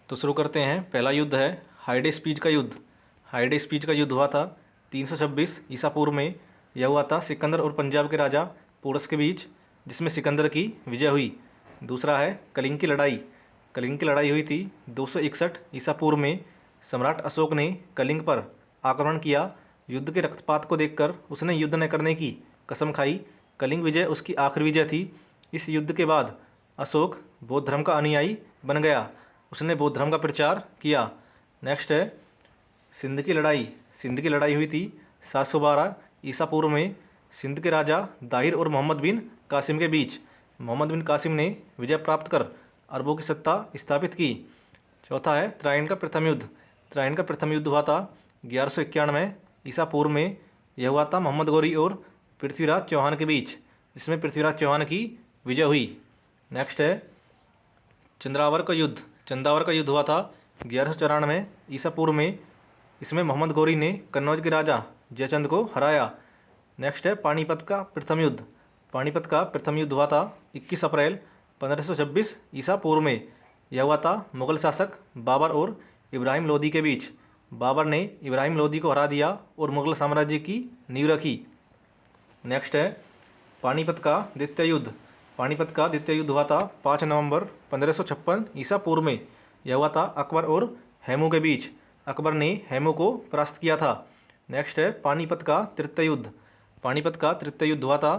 तो शुरू करते हैं। पहला युद्ध है हाइडे स्पीच का युद्ध। हाइडे स्पीच का युद्ध हुआ था 326 ईसा पूर्व में। यह हुआ था सिकंदर और पंजाब के राजा पोरस के बीच, जिसमें सिकंदर की विजय हुई। दूसरा है कलिंग की लड़ाई। कलिंग की लड़ाई हुई थी 261 ईसा पूर्व में। सम्राट अशोक ने कलिंग पर आक्रमण किया। युद्ध के रक्तपात को देखकर उसने युद्ध न करने की कसम खाई। कलिंग विजय उसकी आखिरी विजय थी। इस युद्ध के बाद अशोक बौद्ध धर्म का अनुयायी बन गया। उसने बौद्ध धर्म का प्रचार किया। नेक्स्ट है सिंध की लड़ाई। सिंध की लड़ाई हुई थी 712 ईसा पूर्व में। सिंध के राजा दाहिर और मोहम्मद बिन कासिम के बीच। मोहम्मद बिन कासिम ने विजय प्राप्त कर अरबों की सत्ता स्थापित की। चौथा है त्रायन का प्रथम युद्ध। त्रायन का प्रथम युद्ध हुआ था 1191 ईसा पूर्व में। यह हुआ था मोहम्मद गौरी और पृथ्वीराज चौहान के बीच, जिसमें पृथ्वीराज चौहान की विजय हुई। नेक्स्ट है चंद्रावर का युद्ध। चंद्रावर का युद्ध हुआ था 1194 ईसा पूर्व में। इसमें मोहम्मद गौरी ने कन्नौज के राजा जयचंद को हराया। नेक्स्ट है पानीपत का प्रथम युद्ध। पानीपत का प्रथम युद्ध हुआ था 21 अप्रैल 1526 ईसा पूर्व में। यह हुआ था मुगल शासक बाबर और इब्राहिम लोदी के बीच। बाबर ने इब्राहिम लोदी को हरा दिया और मुगल साम्राज्य की नींव रखी। नेक्स्ट है पानीपत का द्वितीय युद्ध। पानीपत का द्वितीय युद्ध हुआ था 5 नवंबर 1556 ईसा पूर्व में। यह हुआ था अकबर और हेमू के बीच। अकबर ने हेमू को परास्त किया था। नेक्स्ट है पानीपत का तृतीय युद्ध। पानीपत का तृतीय युद्ध हुआ था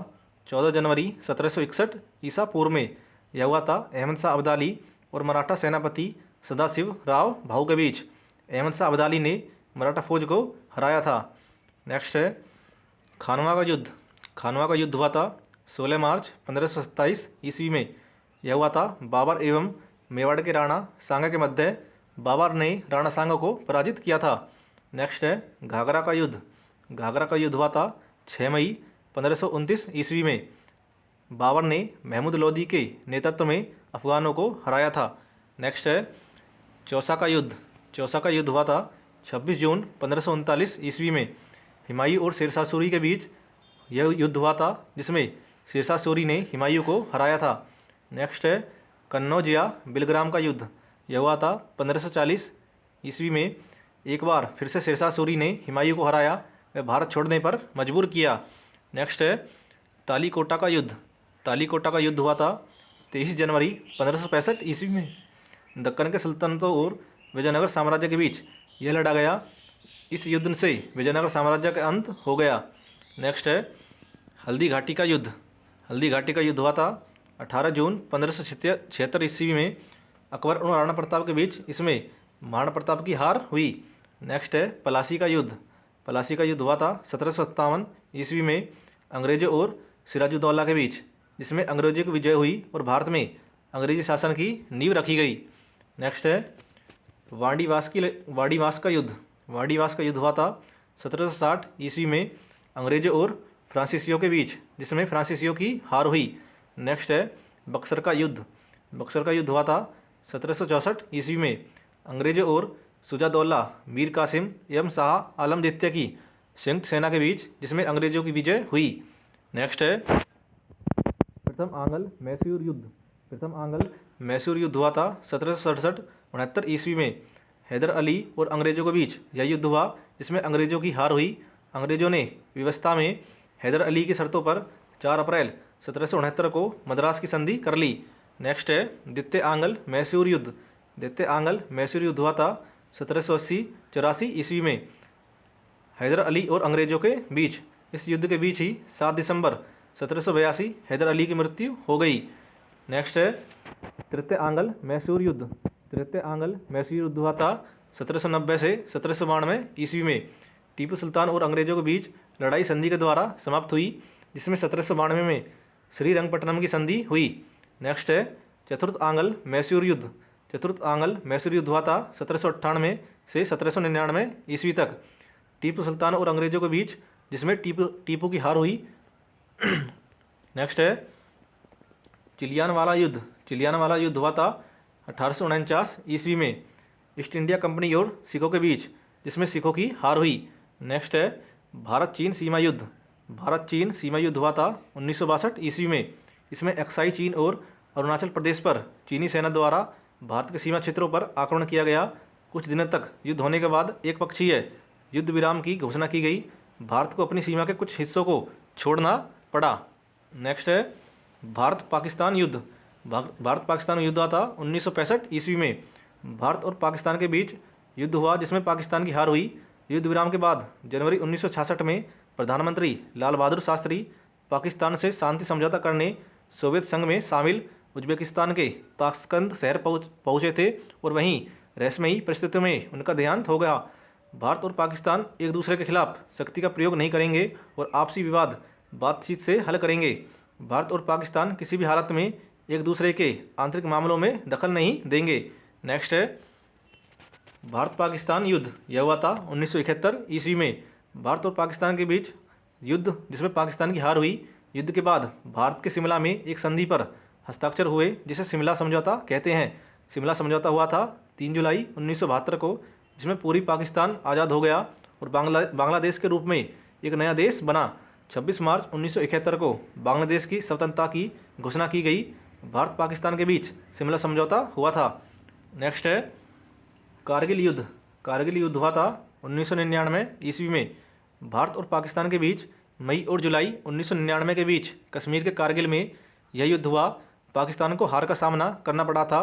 14 जनवरी 1761 ईसा पूर्व में। यह हुआ था अहमद शाह अब्दाली और मराठा सेनापति सदाशिव राव भाऊ के बीच। अहमद शाह अब्दाली ने मराठा फौज को हराया था। नेक्स्ट है खानवा का युद्ध। खानवा का युद्ध हुआ था 16 मार्च 1527 ईस्वी में। यह हुआ था बाबर एवं मेवाड़ के राणा सांगा के मध्य। बाबर ने राणा सांगा को पराजित किया था। नेक्स्ट है घाघरा का युद्ध। घाघरा का युद्ध हुआ था 6 मई 1529 ईस्वी में। बाबर ने महमूद लोदी के नेतृत्व में अफगानों को हराया था। नेक्स्ट है चौसा का युद्ध। चौसा का युद्ध हुआ था 26 जून 1539 ईस्वी में। हुमायूं और शेरशाह सूरी के बीच यह युद्ध हुआ था, जिसमें शेरशाह सूरी ने हुमायूं को हराया था। नेक्स्ट है कन्नौज या बिलग्राम का युद्ध। यह हुआ था 1540 ईस्वी में। एक बार फिर से शेरशाह सूरी ने हुमायूं को हराया व भारत छोड़ने पर मजबूर किया। नेक्स्ट है तालीकोटा का युद्ध। तालीकोटा का युद्ध हुआ था 23 जनवरी 1565 ईस्वी में। दक्कन के सुल्तानतों और विजयनगर साम्राज्य के बीच यह लड़ा गया। इस युद्ध से विजयनगर साम्राज्य का अंत हो गया। नेक्स्ट है हल्दी घाटी का युद्ध। हल्दी घाटी का युद्ध हुआ था 18 जून 1576 ईस्वी में। अकबर और महाराणा प्रताप के बीच इसमें महाराणा प्रताप की हार हुई। नेक्स्ट है पलासी का युद्ध। पलासी का युद्ध हुआ था 1757 ईस्वी में अंग्रेजों और सिराजुद्दौला के बीच, जिसमें अंग्रेजों की विजय हुई और भारत में अंग्रेजी शासन की नींव रखी गई। नेक्स्ट है वाड़ीवास का युद्ध। वाड़ीवास का युद्ध हुआ था 1760 ईस्वी में अंग्रेजों और फ्रांसीसियों के बीच, जिसमें फ्रांसीसियों की हार हुई। नेक्स्ट है बक्सर का युद्ध। बक्सर का युद्ध हुआ था 1764 ईस्वी में अंग्रेजों और शुजादौल्ला मीर कासिम एवं शाह आलम द्वितीय की संयुक्त सेना के बीच, जिसमें अंग्रेजों की विजय हुई। नेक्स्ट है प्रथम आंग्ल मैसूर युद्ध। प्रथम आंग्ल मैसूर युद्ध हुआ था 1767-69 ईस्वी में। हैदर अली और अंग्रेजों के बीच यह युद्ध हुआ, जिसमें अंग्रेजों की हार हुई। अंग्रेजों ने व्यवस्था में हैदर अली की शर्तों पर 4 अप्रैल 1769 को मद्रास की संधि कर ली। नेक्स्ट है द्वितीय आंग्ल मैसूर युद्ध। द्वितीय आंग्ल मैसूर युद्ध हुआ था 1780-84 ईस्वी में हैदर अली और अंग्रेजों के बीच। इस युद्ध के बीच ही 7 दिसंबर 1782 हैदर अली की मृत्यु हो गई। नेक्स्ट है तृतीय आंग्ल मैसूर युद्ध। तृतीय आंग्ल मैसूर युद्ध हुआ था 1790 से 1792 ईस्वी में। टीपू सुल्तान और अंग्रेजों के बीच लड़ाई संधि के द्वारा समाप्त हुई, जिसमें 1792 में श्रीरंगपट्टनम की संधि हुई। नेक्स्ट है चतुर्थ आंग्ल मैसूर युद्ध। चतुर्थ आंग्ल मैसूर युद्ध हुआ था 1798 से 1799 ईस्वी तक टीपू सुल्तान और अंग्रेजों के बीच, जिसमें टीपू की हार हुई। नेक्स्ट है चिलियानवाला युद्ध। चिलियानवाला युद्ध हुआ था 1849 ईस्वी में ईस्ट इंडिया कंपनी और सिखों के बीच, जिसमें सिखों की हार हुई। नेक्स्ट है भारत चीन सीमा युद्ध। भारत चीन सीमा युद्ध हुआ था 1962 ईस्वी में। इसमें अक्साई चीन और अरुणाचल प्रदेश पर चीनी सेना द्वारा भारत के सीमा क्षेत्रों पर आक्रमण किया गया। कुछ दिनों तक युद्ध होने के बाद एक पक्षीय युद्ध विराम की घोषणा की गई। भारत को अपनी सीमा के कुछ हिस्सों को छोड़ना पड़ा। नेक्स्ट है भारत पाकिस्तान युद्ध। भारत पाकिस्तान युद्ध हुआ था 1965 ईस्वी में। भारत और पाकिस्तान के बीच युद्ध हुआ जिसमें पाकिस्तान की हार हुई। युद्ध विराम के बाद जनवरी 1966 में प्रधानमंत्री लाल बहादुर शास्त्री पाकिस्तान से शांति समझौता करने सोवियत संघ में शामिल उज्बेकिस्तान के ताशकंद शहर पहुँचे थे और वहीं रहस्यमयी परिस्थितियों में उनका देहांत हो गया। भारत और पाकिस्तान एक दूसरे के खिलाफ शक्ति का प्रयोग नहीं करेंगे और आपसी विवाद बातचीत से हल करेंगे। भारत और पाकिस्तान किसी भी हालत में एक दूसरे के आंतरिक मामलों में दखल नहीं देंगे। नेक्स्ट है भारत पाकिस्तान युद्ध। यह हुआ था 1971 ईस्वी में। भारत और पाकिस्तान के बीच युद्ध जिसमें पाकिस्तान की हार हुई। युद्ध के बाद भारत के शिमला में एक संधि पर हस्ताक्षर हुए जिसे शिमला समझौता कहते हैं। शिमला समझौता हुआ था 3 जुलाई 1972 को, जिसमें पूरी पाकिस्तान आज़ाद हो गया और बांग्लादेश के रूप में एक नया देश बना। 26 मार्च 1971 को बांग्लादेश की स्वतंत्रता की घोषणा की गई। भारत पाकिस्तान के बीच शिमला समझौता हुआ था। नेक्स्ट है कारगिल युद्ध। कारगिल युद्ध हुआ था 1999 ईस्वी में। भारत और पाकिस्तान के बीच मई और जुलाई 1999 के बीच कश्मीर के कारगिल में यह युद्ध हुआ। पाकिस्तान को हार का सामना करना पड़ा था।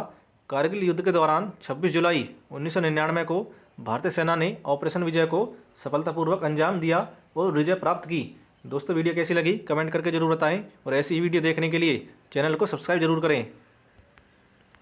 कारगिल युद्ध के दौरान 26 जुलाई 1999 को भारतीय सेना ने ऑपरेशन विजय को सफलतापूर्वक अंजाम दिया और विजय प्राप्त की। दोस्तों वीडियो कैसी लगी कमेंट करके जरूर बताएं और ऐसी ही वीडियो देखने के लिए चैनल को सब्सक्राइब जरूर करें।